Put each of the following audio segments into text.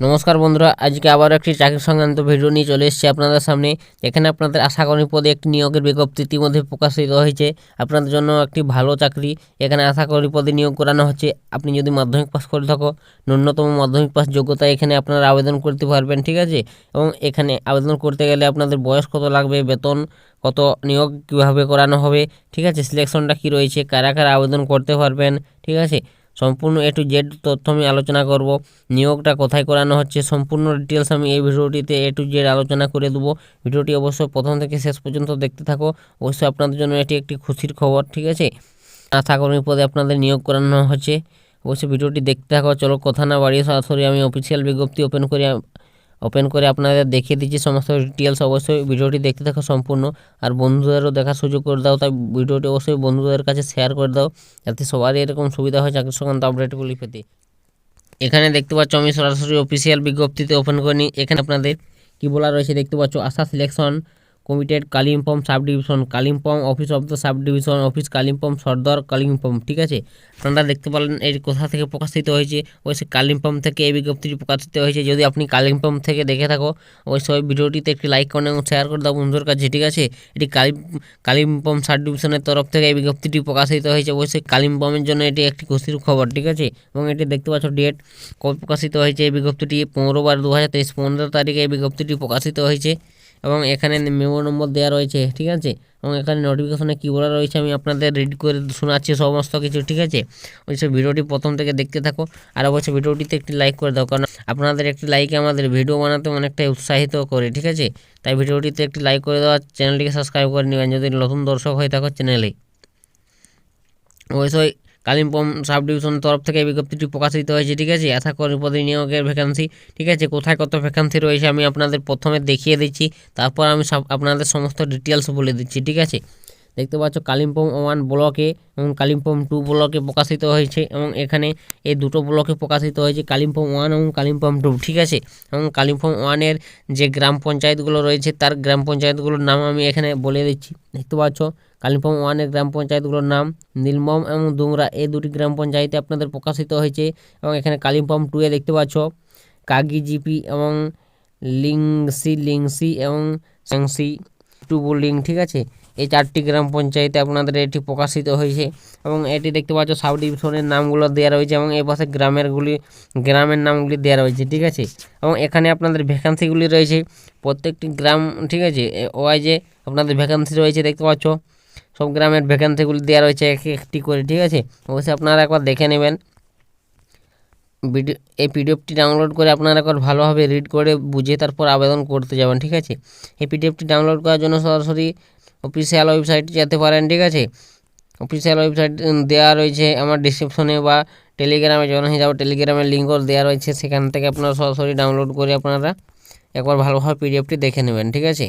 নমস্কার বন্ধুরা, আজকে আবার একটি চাকরি সংক্রান্ত ভিডিও নিয়ে চলে এসেছি আপনাদের সামনে। এখানে আপনাদের আশাকর্মী পদে একটি নিয়োগের বিজ্ঞপ্তি ইতিমধ্যে প্রকাশিত হয়েছে। আপনাদের জন্য একটি ভালো চাকরি। এখানে আশাকর্মী পদে নিয়োগ করানো হচ্ছে। আপনি যদি মাধ্যমিক পাস করে থাকো, ন্যূনতম মাধ্যমিক পাস যোগ্যতা এখানে আপনারা আবেদন করতে পারবেন, ঠিক আছে। এবং এখানে আবেদন করতে গেলে আপনাদের বয়স কত লাগবে, বেতন কত, নিয়োগ কীভাবে করানো হবে, ঠিক আছে, সিলেকশনটা কী রয়েছে, কারা কারা আবেদন করতে পারবেন, ঠিক আছে, সম্পূর্ণ A to Z তথ্য আমি আলোচনা করব। নিয়োগটা কোথায় করানো হচ্ছে সম্পূর্ণ ডিটেলস আমি এই ভিডিওটিতে A to Z আলোচনা করে দেবো। ভিডিওটি অবশ্যই প্রথম থেকে শেষ পর্যন্ত দেখতে থাকো। অবশ্যই আপনাদের জন্য এটি একটি খুশির খবর, ঠিক আছে। আশাকর্মী পদে আপনাদের নিয়োগ করানো হচ্ছে। অবশ্যই ভিডিওটি দেখতে থাকো। চলো কথা না বাড়িয়ে সরাসরি আমি অফিসিয়াল বিজ্ঞপ্তি ওপেন করে আপনাদের দেখিয়ে দিচ্ছি সমস্ত ডিটেলস। অবশ্যই ভিডিওটি দেখতে থাকো সম্পূর্ণ, আর বন্ধুদেরও দেখার সুযোগ করে দাও। তাই ভিডিওটি অবশ্যই বন্ধুদের কাছে শেয়ার করে দাও, যাতে সবারই এরকম সুবিধা হয় চাকরি সংক্রান্ত আপডেটগুলি পেতে। এখানে দেখতে পাচ্ছ আমি সরাসরি অফিসিয়াল বিজ্ঞপ্তিতে ওপেন করে নিই। এখানে আপনাদের কি বলা রয়েছে দেখতে পাচ্ছ, Asha selection committee Kalimpong sub division, Kalimpong office of the sub division office Kalimpong Sadar Kalimpong, ঠিক আছে। আপনারা দেখতে পারলেন এই কোথা থেকে প্রকাশিত হয়েছে। অবশ্যই কালিম্পং থেকে এই বিজ্ঞপ্তিটি প্রকাশিত হয়েছে। যদি আপনি কালিম্পং থেকে দেখে থাকো, অবশ্যই ভিডিওটিতে একটি লাইক করুন এবং শেয়ার করে দাও বন্ধুদের কাছে, ঠিক আছে। এটি কালিম্পং সাব ডিভিশনের তরফ থেকে এই বিজ্ঞপ্তিটি প্রকাশিত হয়েছে। অবশ্যই কালিম্পংয়ের জন্য এটি একটি খুশির খবর, ঠিক আছে। এবং এটি দেখতে পাচ্ছ ডেট কবে প্রকাশিত হয়েছে এই বিজ্ঞপ্তিটি, 15/12/2023 15 তারিখে এই বিজ্ঞপ্তিটি প্রকাশিত হয়েছে। এবং এখানে মেমো নম্বর দেওয়া রয়েছে, ঠিক আছে। এবং এখানে নোটিফিকেশনে কী বলা রয়েছে আমি আপনাদের রিড করে শোনাচ্ছি সমস্ত কিছু, ঠিক আছে। অবশ্যই ভিডিওটি প্রথম থেকে দেখতে থাকো, আর অবশ্যই ভিডিওটিতে একটি লাইক করে দাও, কারণ আপনাদের একটি লাইকে আমাদের ভিডিও বানাতে অনেকটাই উৎসাহিত করে, ঠিক আছে। তাই ভিডিওটিতে একটি লাইক করে দেওয়া, চ্যানেলটিকে সাবস্ক্রাইব করে নেবেন যদি নতুন দর্শক হয়ে থাকো চ্যানেলে। অবশ্যই কালিম্পং সাব ডিভিশনের তরফ থেকে এই বিজ্ঞপ্তিটি প্রকাশিত হয়েছে, ঠিক আছে। আশাকর্মী পদে নিয়োগের ভ্যাকান্সি, ঠিক আছে। কোথায় কত ভ্যাকান্সি রয়েছে আমি আপনাদের প্রথমে দেখিয়ে দিচ্ছি, তারপর আমি আপনাদের সমস্ত ডিটেলস বলে দিচ্ছি, ঠিক আছে। দেখতে পাচ্ছ কালিম্পং 1 ব্লকে এবং কালিম্পং 2 ব্লকে প্রকাশিত হয়েছে। এবং এখানে এই দুটো ব্লকে প্রকাশিত হয়েছে, কালিম্পং 1 এবং কালিম্পং 2, ঠিক আছে। এবং কালিম্পং 1-এর যে গ্রাম পঞ্চায়েতগুলো রয়েছে তার গ্রাম পঞ্চায়েতগুলোর নাম আমি এখানে বলে দিচ্ছি। দেখতে পাচ্ছ কালিম্পং 1-এর গ্রাম পঞ্চায়েতগুলোর নাম নীলমম এবং দুংরা, এই দুটি গ্রাম পঞ্চায়েতে আপনাদের প্রকাশিত হয়েছে। এবং এখানে কালিম্পং 2-এ দেখতে পাচ্ছ কাগিজিপি এবং লিংসি এবং স্যাংসি টুবুলিং, ঠিক আছে। এই 4টি গ্রাম পঞ্চায়েতে আপনাদের এটি প্রকাশিত হয়েছে। এবং এটি দেখতে পাচ্ছ সাব ডিভিশনের নামগুলো দেওয়া রয়েছে এবং এই পাশে গ্রামের নামগুলি দেওয়া রয়েছে, ঠিক আছে। এবং এখানে আপনাদের ভ্যাকান্সিগুলি রয়েছে প্রত্যেকটি গ্রাম, ঠিক আছে, ওয়াইজে আপনাদের ভ্যাকান্সি রয়েছে। দেখতে পাচ্ছ সব গ্রামের ভ্যাকান্সিগুলি দেওয়া রয়েছে এক একটি করে, ঠিক আছে। অবশ্যই আপনারা একবার দেখে নেবেন। এই পিডিএফটি ডাউনলোড করে আপনারা একবার ভালোভাবে রিড করে বুঝে তারপর আবেদন করতে যাবেন, ঠিক আছে। এই পিডিএফটি ডাউনলোড করার জন্য সরাসরি অফিসিয়াল ওয়েবসাইটে যেতে পারেন, ঠিক আছে। অফিসিয়াল ওয়েবসাইট দেওয়া রয়েছে আমার ডিসক্রিপশনে, বা টেলিগ্রামে যখন হয়ে যাবো টেলিগ্রামের লিঙ্কও দেওয়া রয়েছে, সেখান থেকে আপনারা সরাসরি ডাউনলোড করে আপনারা একবার ভালোভাবে পিডিএফটি দেখে নেবেন, ঠিক আছে।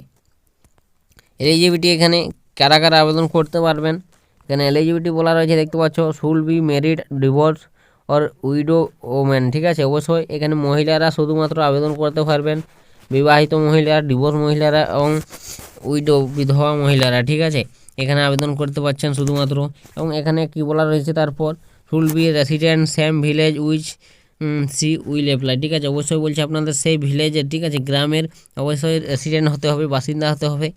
এলিজিবিলিটি এখানে কারা কারা আবেদন করতে পারবেন, এখানে এলিজিবিলিটি বলা রয়েছে দেখতে পাচ্ছ, should be married, divorced or widow women, ঠিক আছে। অবশ্যই এখানে মহিলারা শুধুমাত্র আবেদন করতে পারবেন, বিবাহিত মহিলারা, ডিভোর্স মহিলারা এবং উইডো বিধবা মহিলারা, ঠিক আছে, এখানে আবেদন করতে পারছেন শুধুমাত্র। এবং এখানে কি বলা রয়েছে তারপর, should be resident same village which she will apply, ঠিক আছে। অবশ্যই বলছে আপনাদের সেই ভিলেজের, ঠিক আছে, গ্রামের অবশ্যই রেসিডেন্ট হতে হবে, বাসিন্দা হতে হবে,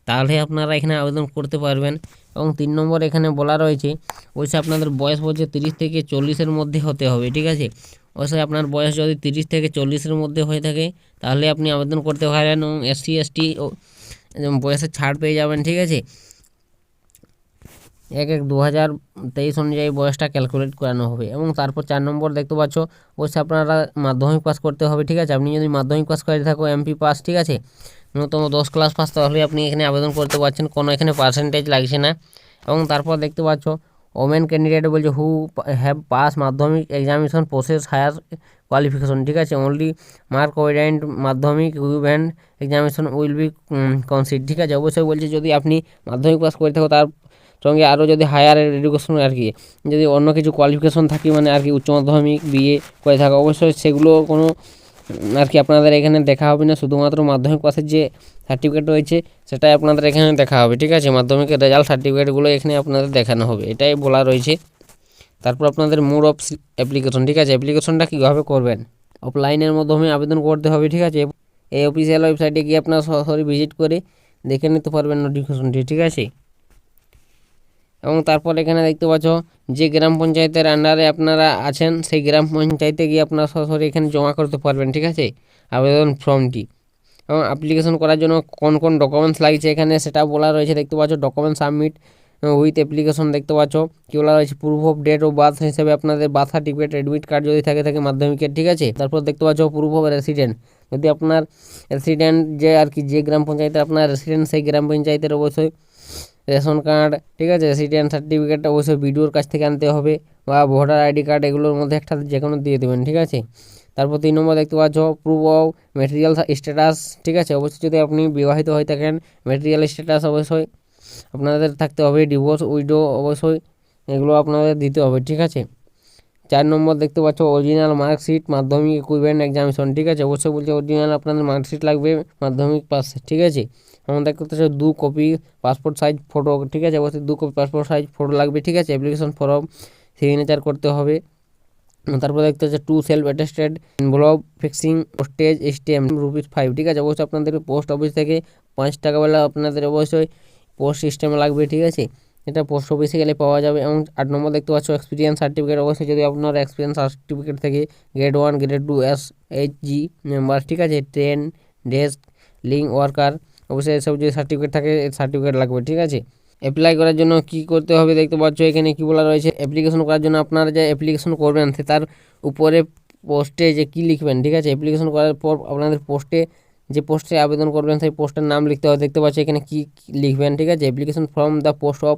তাহলে আপনারা এখানে আবেদন করতে পারবেন। এবং 3 নম্বর এখানে বলা রয়েছে অবশ্যই আপনাদের বয়স বলছে 30 থেকে 40-এর মধ্যে হতে হবে, ঠিক আছে। অবশ্যই আপনার বয়স যদি 30 থেকে 40-এর মধ্যে হয়ে থাকে তাহলে আপনি আবেদন করতে পারেন। এবং SC ST বয়সের ছাড় পেয়ে যাবেন, ঠিক আছে। 1/1/2023 অনুযায়ী বয়সটা ক্যালকুলেট করানো হবে। এবং তারপর 4 নম্বর দেখতে পাচ্ছ অবশ্যই আপনারা মাধ্যমিক পাস করতে হবে, ঠিক আছে। আপনি যদি মাধ্যমিক পাস করে থাকো MP পাস, ঠিক আছে, ন্যূনতম 10 ক্লাস পাস, তাহলে আপনি এখানে আবেদন করতে পারছেন, কোনো এখানে পার্সেন্টেজ লাগছে না। এবং তারপর দেখতে পাচ্ছ ওমেন ক্যান্ডিডেট বলছে হু হ্যাভ পাস মাধ্যমিক এক্সামিনেশন প্রসেস হায়ার কোয়ালিফিকেশন, ঠিক আছে, অনলি মার্ক ওয়েডেন্ট মাধ্যমিক event examination will be concede, ঠিক আছে। অবশ্যই বলছে যদি আপনি মাধ্যমিক পাস করে থাকো তার সঙ্গে আরও যদি হায়ার এডুকেশন আর কি, যদি অন্য কিছু কোয়ালিফিকেশন থাকে, মানে আর কি উচ্চ মাধ্যমিক BA করে থাকো, অবশ্যই সেগুলো কোনো আর কি আপনাদের এখানে দেখা হবে না, শুধুমাত্র মাধ্যমিক পাসের যে সার্টিফিকেট রয়েছে সেটাই আপনাদের এখানে দেখা হবে, ঠিক আছে। মাধ্যমিকের রেজাল্ট সার্টিফিকেটগুলো এখানে আপনাদের দেখানো হবে, এটাই বলা রয়েছে। তারপর আপনাদের মোড অফ অ্যাপ্লিকেশন, ঠিক আছে, অ্যাপ্লিকেশনটা কীভাবে করবেন। অফলাইনের মাধ্যমে আবেদন করতে হবে, ঠিক আছে। এই অফিসিয়াল ওয়েবসাইটে গিয়ে আপনারা সরাসরি ভিজিট করে দেখে নিতে পারবেন নোটিফিকেশনটি, ঠিক আছে। এবং তারপর এখানে দেখতে পাচ্ছ যে গ্রাম পঞ্চায়েতের আন্ডারে আপনারা আছেন সেই গ্রাম পঞ্চায়েতে গিয়ে আপনারা সরাসরি এখানে জমা করতে পারবেন, ঠিক আছে, আবেদন ফর্মটি। এবং অ্যাপ্লিকেশন করার জন্য কোন কোন ডকুমেন্টস লাগছে এখানে সেটা বলা রয়েছে, দেখতে পাচ্ছ। ডকুমেন্ট সাবমিট উইথ অ্যাপ্লিকেশন, দেখতে পাচ্ছ কি বলা রয়েছে, প্রুফ অফ ডেট ও বার্থ হিসেবে আপনাদের বার্থ সার্টিফিকেট, অ্যাডমিট কার্ড যদি থাকে মাধ্যমিকের, ঠিক আছে। তারপর দেখতে পাচ্ছ প্রুফ অফ রেসিডেন্ট, যদি আপনার রেসিডেন্ট যে আর কি যে গ্রাম পঞ্চায়েতের আপনার রেসিডেন্ট সেই গ্রাম পঞ্চায়েতের অবশ্যই রেশন কার্ড, ঠিক আছে, রেসিডেন্ট সার্টিফিকেট অবশ্যই বিডিওর কাছ থেকে আনতে হবে, বা ভোটার আইডি কার্ড, এগুলোর মধ্যে একটা যে কোনো দিয়ে দেবেন, ঠিক আছে। তারপর 3 নম্বর দেখতে পাচ্ছ প্রুফ অফ ম্যাটেরিয়াল স্ট্যাটাস, ঠিক আছে। অবশ্যই যদি আপনি বিবাহিত হয়ে থাকেন ম্যাটেরিয়াল স্ট্যাটাস অবশ্যই আপনাদের থাকতে হবে, ডিভোর্স উইডো অবশ্যই এগুলো আপনাদের দিতে হবে, ঠিক আছে। 4 নম্বর দেখতে পাচ্ছ অরিজিনাল মার্কশিট মাধ্যমিক ইকুইভ্যালেন্ট এক্সামিনেশন, ঠিক আছে। অবশ্যই বলছে অরিজিনাল আপনাদের মার্কশিট লাগবে মাধ্যমিক পাস, ঠিক আছে। এবং দেখতে পাচ্ছ 2 কপি পাসপোর্ট সাইজ ফটো, ঠিক আছে। অবশ্যই 2 কপি পাসপোর্ট সাইজ ফটো লাগবে, ঠিক আছে। অ্যাপ্লিকেশন ফর্ম সিগনেচার করতে হবে। তারপর দেখতে হচ্ছে 2 self attested envelope fixing postage stamp ₹5, ঠিক আছে। অবশ্যই আপনাদের পোস্ট অফিস থেকে 5 টাকাওয়ালা আপনাদের অবশ্যই পোস্ট সিস্টেমে লাগবে, ঠিক আছে। এটা পোস্ট অফিসে গেলে পাওয়া যাবে। এবং 8 নম্বর দেখতে পাচ্ছ এক্সপিরিয়েন্স সার্টিফিকেট, অবশ্যই যদি আপনার এক্সপিরিয়েন্স সার্টিফিকেট থেকে গ্রেড 1 গ্রেড 2 SHG মেম্বার, ঠিক আছে, ট্রেন ডেস্ক লিঙ্ক ওয়ার্কার, অবশ্যই এসব যদি সার্টিফিকেট থাকে সার্টিফিকেট লাগবে, ঠিক আছে। অ্যাপ্লাই করার জন্য কি করতে হবে দেখতে পাচ্ছ এখানে কি বলা রয়েছে, অ্যাপ্লিকেশন করার জন্য আপনারা যে অ্যাপ্লিকেশন করবেন তার উপরে পোস্টে যে কি লিখবেন, ঠিক আছে। অ্যাপ্লিকেশন করার পর আপনাদের পোস্টে যে পোস্টে আবেদন করবেন সেই পোস্টের নাম লিখতে হবে, দেখতে পাচ্ছ এখানে কি লিখবেন, ঠিক আছে। Application from the post of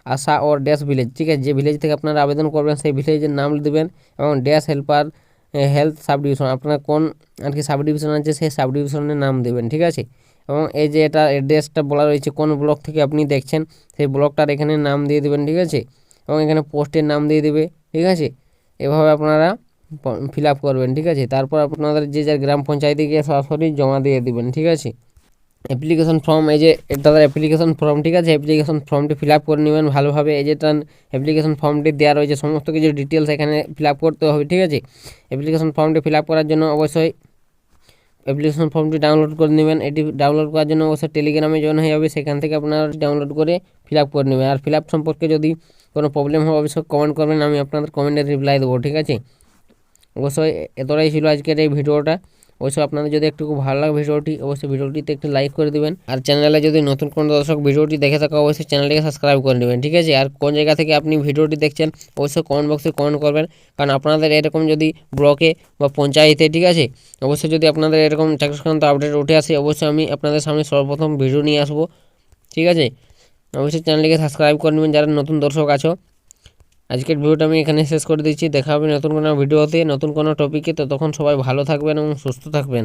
Asha or dash village, ঠিক আছে। যে ভিলেজ থেকে আপনারা আবেদন করবেন সেই ভিলেজের নাম দেবেন, এবং dash helper health sub division, আপনার কোন আর কি সাব ডিভিশন আছে সেই সাব ডিভিশনের নাম দেবেন, ঠিক আছে। এবং এই যে এটা অ্যাড্রেসটা বলা রয়েছে কোন ব্লক থেকে আপনি দেখছেন সেই ব্লকটার এখানে নাম দিয়ে দেবেন, ঠিক আছে। এবং এখানে পোস্টের নাম দিয়ে দেবে, ঠিক আছে। এভাবে আপনারা ফিল আপ করবেন, ঠিক আছে। তারপর আপনাদের যে যার গ্রাম পঞ্চায়েতে গিয়ে সরাসরি জমা দিয়ে দেবেন, ঠিক আছে। অ্যাপ্লিকেশন ফর্ম, এই যে তাদের অ্যাপ্লিকেশন ফর্ম, ঠিক আছে। অ্যাপ্লিকেশন ফর্মটি ফিল আপ করে নেবেন ভালোভাবে। এই যে তার অ্যাপ্লিকেশন ফর্মটি দেওয়া রয়েছে সমস্ত কিছু ডিটেলস এখানে ফিল আপ করতে হবে, ঠিক আছে। অ্যাপ্লিকেশন ফর্মটি ফিল আপ করার জন্য অবশ্যই অ্যাপ্লিকেশন ফর্মটি ডাউনলোড করে নেবেন। এটি ডাউনলোড করার জন্য অবশ্যই টেলিগ্রামে জয়েন হয়ে যাবে, সেখান থেকে আপনারা ডাউনলোড করে ফিল আপ করে নেবেন। আর ফিল আপ সম্পর্কে যদি কোনো প্রবলেম হয় অবশ্যই কমেন্ট করবেন, আমি আপনাদের কমেন্টে রিপ্লাই দেবো, ঠিক আছে। অবশ্যই এতটাই ছিল আজকের এই ভিডিওটা। অবশ্যই আপনাদের যদি একটু ভালো লাগে ভিডিওটি অবশ্যই ভিডিওটিতে একটু লাইক করে দেবেন। আর চ্যানেলে যদি নতুন কোনো দর্শক ভিডিওটি দেখে থাকা অবশ্যই চ্যানেলটিকে সাবস্ক্রাইব করে নেবেন, ঠিক আছে। আর কোন জায়গা থেকে আপনি ভিডিওটি দেখছেন অবশ্যই কমেন্ট বক্সে কমেন্ট করবেন, কারণ আপনাদের এরকম যদি ব্লকে বা পঞ্চায়েতে, ঠিক আছে, অবশ্যই যদি আপনাদের এরকম চাকরি সংক্রান্ত আপডেট উঠে আসে অবশ্যই আমি আপনাদের সামনে সর্বপ্রথম ভিডিও নিয়ে আসবো, ঠিক আছে। অবশ্যই চ্যানেলটিকে সাবস্ক্রাইব করে নেবেন যারা নতুন দর্শক আছো। আজকের ভিডিওটা আমি এখানে শেষ করে দিচ্ছি। দেখা হবে নতুন কোনো ভিডিওতে নতুন কোনো টপিকে। ততক্ষণ সবাই ভালো থাকবেন এবং সুস্থ থাকবেন।